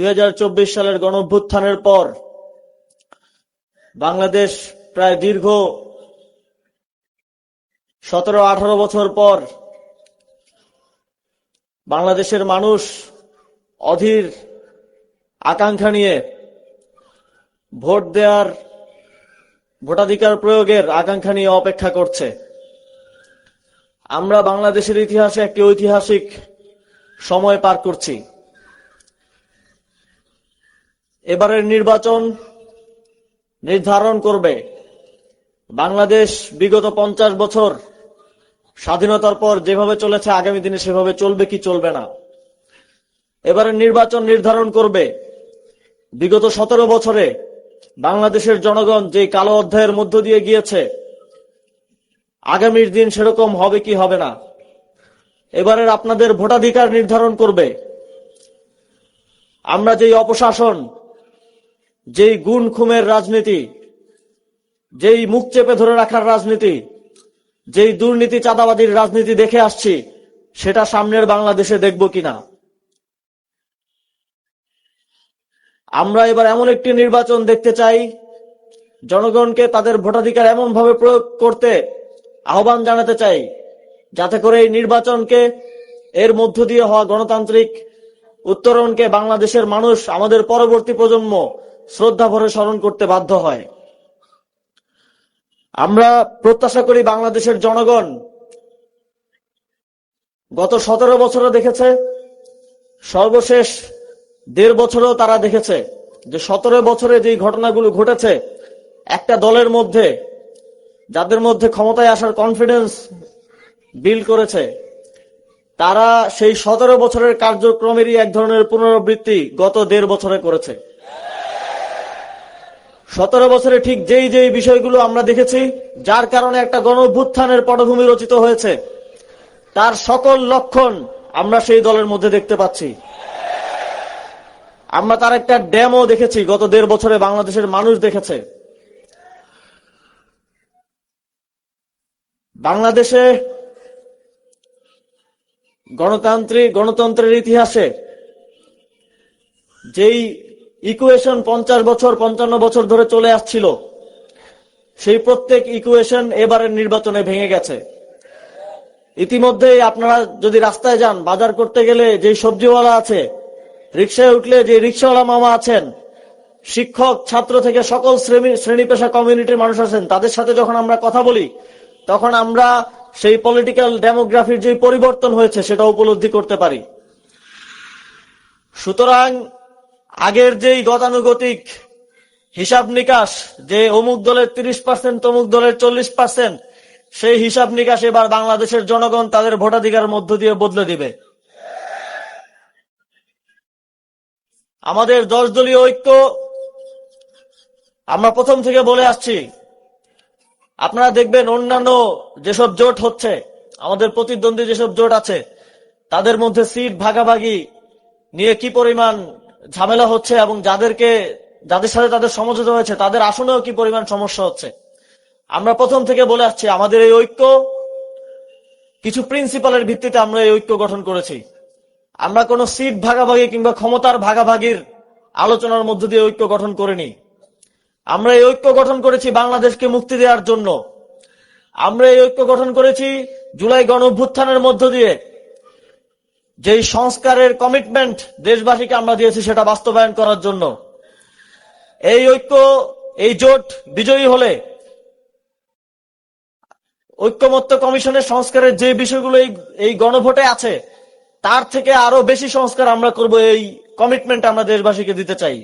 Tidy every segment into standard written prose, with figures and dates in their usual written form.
2024 সালের গণঅভ্যুত্থানের পর বাংলাদেশ প্রায় দীর্ঘ 17-18 বছর পর বাংলাদেশের মানুষ অধীর আকাঙ্ক্ষা নিয়ে ভোটাধিকার প্রয়োগের আকাঙ্ক্ষা নিয়ে অপেক্ষা করছে। আমরা বাংলাদেশের ইতিহাসে একটি ঐতিহাসিক সময় পার করছি। এবারের নির্বাচন নির্ধারণ করবে বাংলাদেশ বিগত 50 বছর স্বাধীনতার পর যেভাবে চলেছে আগামী দিনে সেভাবে চলবে কি চলবে না। এবারের নির্বাচন নির্ধারণ করবে বিগত 17 বছরে বাংলাদেশের জনগণ যে কালো অধ্যায়ের মধ্য দিয়ে গিয়েছে আগামীর দিন সেরকম হবে কি হবে না। এবারের আপনাদের ভোটাধিকার নির্ধারণ করবে আমরা যেই অপশাসন, যেই গুণ খুমের রাজনীতি, যেই মুখ চেপে ধরে রাখার রাজনীতি, যেই দুর্নীতি চাঁদাবাদীর রাজনীতি দেখে আসছি সেটা সামনের বাংলাদেশে দেখব কিনা। আমরা এবার এমন একটি নির্বাচন দেখতে চাই জনগণকে তাদের ভোটাধিকার এমন ভাবে প্রয়োগ করতে আহ্বান জানাতে চাই যাতে করে এই নির্বাচনকে, এর মধ্য দিয়ে হওয়া গণতান্ত্রিক উত্তরণকে বাংলাদেশের মানুষ, আমাদের পরবর্তী প্রজন্ম শ্রদ্ধা ভরে স্মরণ করতে বাধ্য হয়। আমরা প্রত্যাশা করি বাংলাদেশের জনগণ গত 17 বছরে দেখেছে, সর্বশেষ 1.5 বছরেও তারা দেখেছে যে 17 বছরে যে ঘটনাগুলো ঘটেছে, একটা দলের মধ্যে যাদের মধ্যে ক্ষমতায় আসার কনফিডেন্স বিল্ড করেছে তারা সেই 17 বছরের কার্যক্রমেরই এক ধরনের পুনরাবৃত্তি গত 1.5 বছরে করেছে। 17 বছরে ঠিক যেই বিষয়গুলো আমরা দেখেছি, যার কারণে একটা গণঅভ্যুত্থানের পটভূমি রচিত হয়েছে, তার সকল লক্ষণ আমরা সেই দলের মধ্যে দেখতে পাচ্ছি। আমরা তার একটা ডেমো দেখেছি গত 1.5 বছরে বাংলাদেশের মানুষ দেখেছে। বাংলাদেশে গণতন্ত্রের ইতিহাসে যেই ইকুয়েশন 50 বছর 55 বছর ধরে চলে আসছিল, সেই প্রত্যেক ইকুয়েশন এবারের নির্বাচনে ভেঙে গেছে। ইতিমধ্যে আপনারা যদি রাস্তায় যান, বাজার করতে গেলে যে সবজিওয়ালা আছে, রিকশায় উঠলে যে রিকশাওয়ালা মামা আছেন, শিক্ষক ছাত্র থেকে সকল শ্রেণী পেশা কমিউনিটির মানুষ আছেন, তাদের সাথে যখন আমরা কথা বলি তখন আমরা সেই পলিটিক্যাল ডেমোগ্রাফির যে পরিবর্তন হয়েছে সেটা উপলব্ধি করতে পারি। সুতরাং আগের যেই গতানুগতিক হিসাব নিকাশ, যে অমুক দলের 30%, তমুক দলের 40%, সেই হিসাব নিকাশ এবার বাংলাদেশের জনগণ তাদের ভোটাধিকার মধ্য দিয়ে বদলে দিবে। আমাদের 10 দলীয় ঐক্য, আমরা প্রথম থেকে বলে আসছি, আপনারা দেখবেন অন্যান্য যেসব জোট হচ্ছে, আমাদের প্রতিদ্বন্দ্বী যেসব জোট আছে, তাদের মধ্যে সিট ভাগাভাগি নিয়ে কি পরিমাণ ঝামেলা হচ্ছে এবং যাদের সাথে তাদের সমঝোতা হয়েছে তাদের আসনেও কি পরিমাণ সমস্যা হচ্ছে। আমরা প্রথম থেকে বলে আসছি আমাদের এই ঐক্য কিছু প্রিন্সিপালের ভিত্তিতে আমরা এই ঐক্য গঠন করেছি। আমরা কোনো সিট ভাগাভাগি কিংবা ক্ষমতার ভাগাভাগির আলোচনার মধ্য দিয়ে ঐক্য গঠন করিনি। আমরা এই ঐক্য গঠন করেছি বাংলাদেশকে মুক্তি দেওয়ার জন্য। আমরা এই ঐক্য গঠন করেছি জুলাই গণঅভ্যুত্থানের মধ্য দিয়ে যেই সংস্কারের কমিটমেন্ট দেশবাসীকে আমরা দিয়েছি সেটা বাস্তবায়ন করার জন্য। এই ঐক্য, এই জোট বিজয়ী হলে ঐক্যমত্য কমিশনের সংস্কারের যে বিষয়গুলো এই গণভোটে আছে তার থেকে আরো বেশি সংস্কার আমরা করব। এই কমিটমেন্ট আমরা দেশবাসীকে দিতে চাই।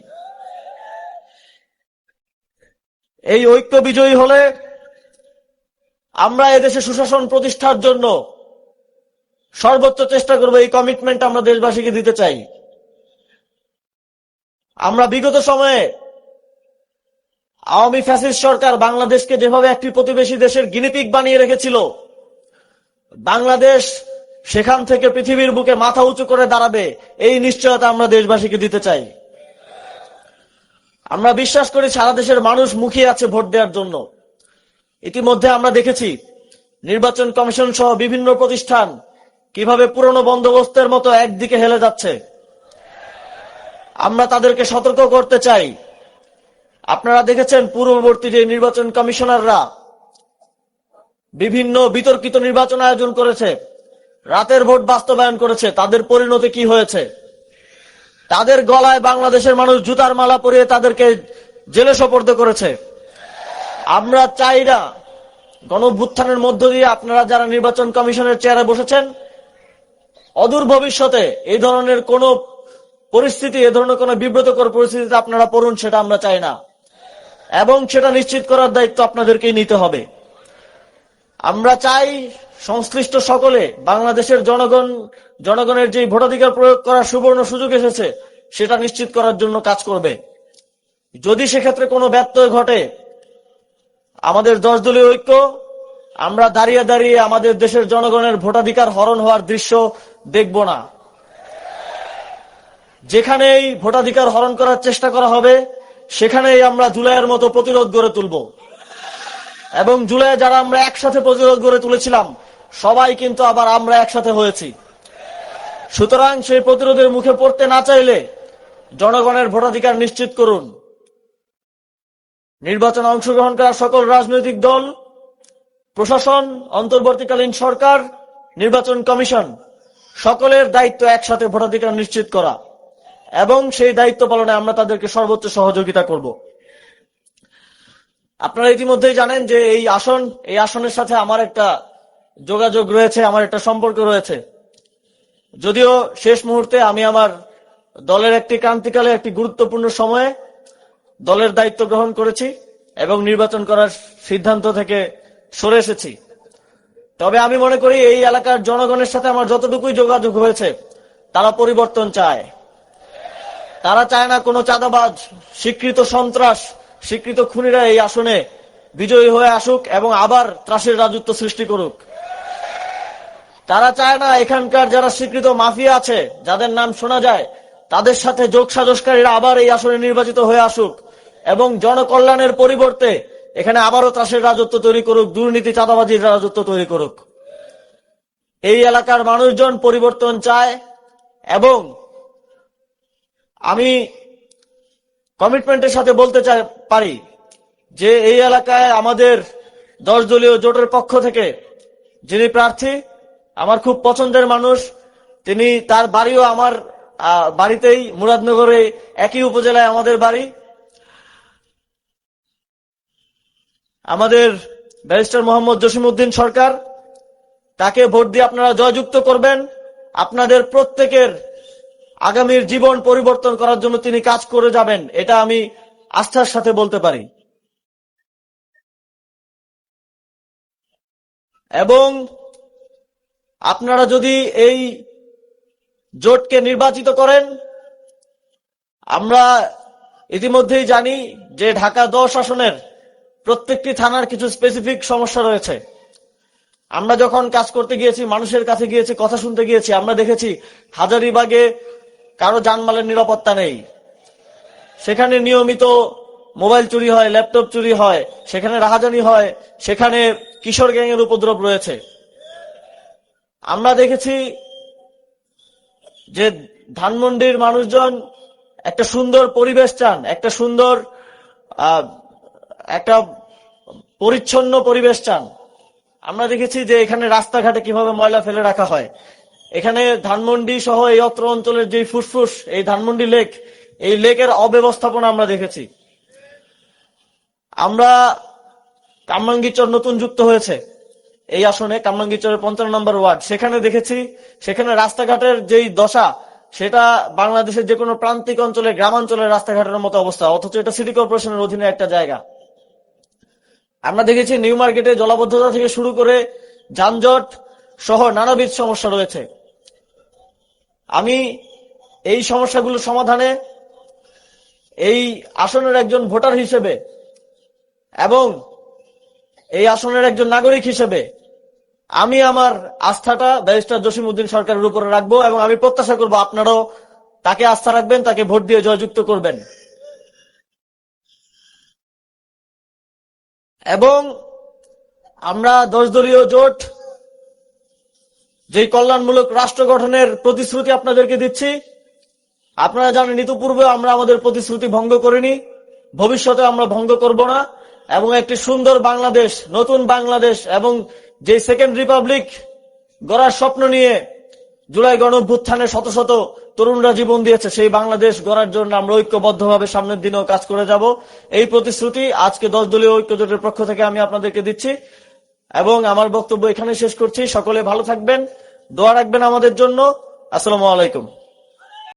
এই ঐক্য বিজয়ী হলে আমরা এদেশে সুশাসন প্রতিষ্ঠার জন্য সর্বোচ্চ চেষ্টা করব। এই কমিটমেন্ট আমরা দেশবাসীকে দিতে চাই। আমরা বিগত সময়ে আওয়ামী ফ্যাসিস্ট সরকার বাংলাদেশকে যেভাবে একটি প্রতিবেশী দেশের গিনিপিগ বানিয়ে রেখেছিল, বাংলাদেশ সেখান থেকে পৃথিবীর বুকে মাথা উঁচু করে দাঁড়াবে, এই নিশ্চয়তা আমরা দেশবাসীকে দিতে চাই। আমরা বিশ্বাস করি সারা দেশের মানুষ মুখিয়ে আছে ভোট দেওয়ার জন্য। ইতিমধ্যে আমরা দেখেছি নির্বাচন কমিশন সহ বিভিন্ন প্রতিষ্ঠান কিভাবে পুরনো বন্দোবস্তের মতো একদিকে হেলে যাচ্ছে। আমরা তাদেরকে সতর্ক করতে চাই। আপনারা দেখেছেন পূর্ববর্তী যে নির্বাচন কমিশনাররা বিভিন্ন বিতর্কিত নির্বাচন আয়োজন করেছে, রাতের ভোট বাস্তবায়ন করেছে, তাদের পরিণতি কি হয়েছে? তাদের গলায় বাংলাদেশের মানুষ জুতার মালা পরিয়ে তাদেরকে জেলে সোপর্দ করেছে। আমরা চাই না গণঅভ্যুত্থানের মধ্য দিয়ে আপনারা যারা নির্বাচন কমিশনের চেয়ারে বসেছেন, অদূর ভবিষ্যতে এই ধরনের কোন পরিস্থিতি, এ ধরনের কোন বিব্রতকর পরিস্থিতিতে আপনারা পড়ুন, সেটা আমরা চাই না, এবং সেটা নিশ্চিত করার দায়িত্ব আপনাদেরকেই নিতে হবে। আমরা চাই সংশ্লিষ্ট সকলে বাংলাদেশের জনগণের যে ভোটাধিকার প্রয়োগ করার সুবর্ণ সুযোগ এসেছে সেটা নিশ্চিত করার জন্য কাজ করবে। যদি সেক্ষেত্রে কোনো ব্যত্যয় ঘটে, আমাদের 10 দলীয় ঐক্য আমরা দাঁড়িয়ে দাঁড়িয়ে আমাদের দেশের জনগণের ভোটাধিকার হরণ হওয়ার দৃশ্য দেখব না। যেখানেই ভোটাধিকার হরণ করার চেষ্টা করা হবে সেখানেই আমরা জুলাইয়ের মতো প্রতিরোধ গড়ে তুলব, এবং জুলাই যারা আমরা একসাথে প্রতিরোধ গড়ে তুলেছিলাম সবাই কিন্তু আবার আমরা একসাথে হয়েছি। সুতরাং সেই প্রতিরোধের মুখে পড়তে না চাইলে জনগণের ভোটাধিকার নিশ্চিত করুন। নির্বাচনে অংশগ্রহণ করা সকল রাজনৈতিক দল, প্রশাসন, অন্তর্বর্তীকালীন সরকার, নির্বাচন কমিশন সকলের দায়িত্ব একসাথে ভোটাধিকার নিশ্চিত করা, এবং সেই দায়িত্ব পালনে আমরা তাদেরকে সর্বোচ্চ সহযোগিতা করব। আপনারা ইতিমধ্যেই জানেন যে এই আসনের সাথে আমার একটা যোগাযোগ রয়েছে, আমার একটা সম্পর্ক রয়েছে। যদিও শেষ মুহূর্তে আমি আমার দলের একটি ক্রান্তিকালে একটি গুরুত্বপূর্ণ সময়ে দলের দায়িত্ব গ্রহণ করেছি এবং নির্বাচন করার সিদ্ধান্ত থেকে সরে এসেছি। তবে আমি মনে করি এই এলাকার জনগণের সাথে আমার যতটুকুই যোগাযোগ হয়েছে তারা পরিবর্তন চায়। তারা চায় না কোনো চাঁদাবাজ, স্বীকৃত সন্ত্রাস, স্বীকৃত খুনিরা এই আসনে বিজয়ী হয়ে আসুক এবং আবার ত্রাসের রাজত্ব সৃষ্টি করুক। তারা চায় না এখানকার যারা স্বীকৃত মাফিয়া আছে, যাদের নাম শোনা যায়, তাদের সাথে যোগ সাজসকারীরা আবার এই আসনে নির্বাচিত হয়ে আসুক এবং জনকল্যাণের পরিবর্তে এখানে আবারও ত্রাসের রাজত্ব তৈরি করুক, দুর্নীতি চাঁদাবাজির রাজত্ব তৈরি করুক। এই এলাকার মানুষজন পরিবর্তন চায়, এবং আমি কমিটমেন্টের সাথে বলতে পারি যে এই এলাকায় আমাদের 10 দলীয় জোটের পক্ষ থেকে যিনি প্রার্থী, আমার খুব পছন্দের মানুষ, তিনি, তার বাড়িও আমার বাড়িতেই, মুরাদনগরে, একই উপজেলায় আমাদের বাড়ি। আমাদের ব্যারিস্টার মোহাম্মদ জসিমউদ্দিন সরকার, তাকে ভোট দিয়ে আপনারা জয়যুক্ত করবেন। আপনাদের প্রত্যেকের আগামীর জীবন পরিবর্তন করার জন্য তিনি কাজ করে যাবেন, এটা আমি আস্থার সাথে বলতে পারি। এবং আপনারা যদি এই জোটকে নির্বাচিত করেন, আমরা ইতিমধ্যেই জানি যে ঢাকা 10 আসনের প্রত্যেকটি থানার কিছু স্পেসিফিক সমস্যা রয়েছে। আমরা যখন কাজ করতে গিয়েছি, মানুষের কাছে গিয়েছি, কথা শুনতে গিয়েছি, আমরা দেখেছি হাজারীবাগে কারো জানমালের নিরাপত্তা নেই। সেখানে নিয়মিত মোবাইল চুরি হয়, ল্যাপটপ চুরি হয়, সেখানে রাহাজানি হয়, সেখানে কিশোর গ্যাংয়ের উপদ্রব রয়েছে। আমরা দেখেছি যে ধানমন্ডির মানুষজন একটা সুন্দর পরিবেশ চান, একটা সুন্দর একটা পরিচ্ছন্ন পরিবেশ চান। আমরা দেখেছি যে এখানে রাস্তাঘাটে কিভাবে ময়লা ফেলে রাখা হয়। এখানে ধানমন্ডি সহ এই অত্র অঞ্চলের যে ফুসফুস, এই ধানমন্ডি লেক, এই লেকের অব্যবস্থাপনা আমরা দেখেছি। আমরা কামরাঙ্গীরচর নতুন যুক্ত হয়েছে এই আসনে, কামরাঙ্গীরচরের 55 নম্বর ওয়ার্ড, সেখানে দেখেছি সেখানে রাস্তাঘাটের যেই দশা, সেটা বাংলাদেশের যে কোনো প্রান্তিক অঞ্চলে, গ্রামাঞ্চলের রাস্তাঘাটের মতো অবস্থা, অথচ এটা সিটি কর্পোরেশনের অধীনে একটা জায়গা। আমরা দেখেছি নিউ মার্কেটে জলাবদ্ধতা থেকে শুরু করে যানজট সহ নানাবিধ সমস্যা রয়েছে। আমি এই সমস্যাগুলো সমাধানে এই আসনের একজন ভোটার হিসেবে এবং এই আসনের একজন নাগরিক হিসেবে আমি আমার আস্থাটা ব্যারিস্টার জসিমউদ্দিন সরকারের উপরে রাখবো, এবং আমি প্রত্যাশা করব আপনারাও তাকে আস্থা রাখবেন, তাকে ভোট দিয়ে জয়যুক্ত করবেন। এবং আমরা 10 দলীয় জোট যে কল্যাণমূলক রাষ্ট্র গঠনের প্রতিশ্রুতি আপনাদেরকে দিচ্ছি, আপনারা জানেন ইতিপূর্বে আমরা আমাদের প্রতিশ্রুতি ভঙ্গ করিনি, ভবিষ্যতে আমরা ভঙ্গ করব না, এবং একটি সুন্দর বাংলাদেশ, নতুন বাংলাদেশ এবং যে সেকেন্ড রিপাবলিক গড়ার স্বপ্ন নিয়ে জুলাই গণঅভ্যুত্থানে শত শত তরুণরা জীবন দিয়েছে, সেই বাংলাদেশ গড়ার জন্য আমরা ঐক্যবদ্ধভাবে সামনের দিনেও কাজ করে যাব। এই প্রতিশ্রুতি আজকে 10 দলীয় ঐক্য জোটের পক্ষ থেকে আমি আপনাদেরকে দিচ্ছি এবং আমার বক্তব্য এখানে শেষ করছি। সকলে ভালো থাকবেন, দোয়া রাখবেন আমাদের জন্য। আসসালামু আলাইকুম।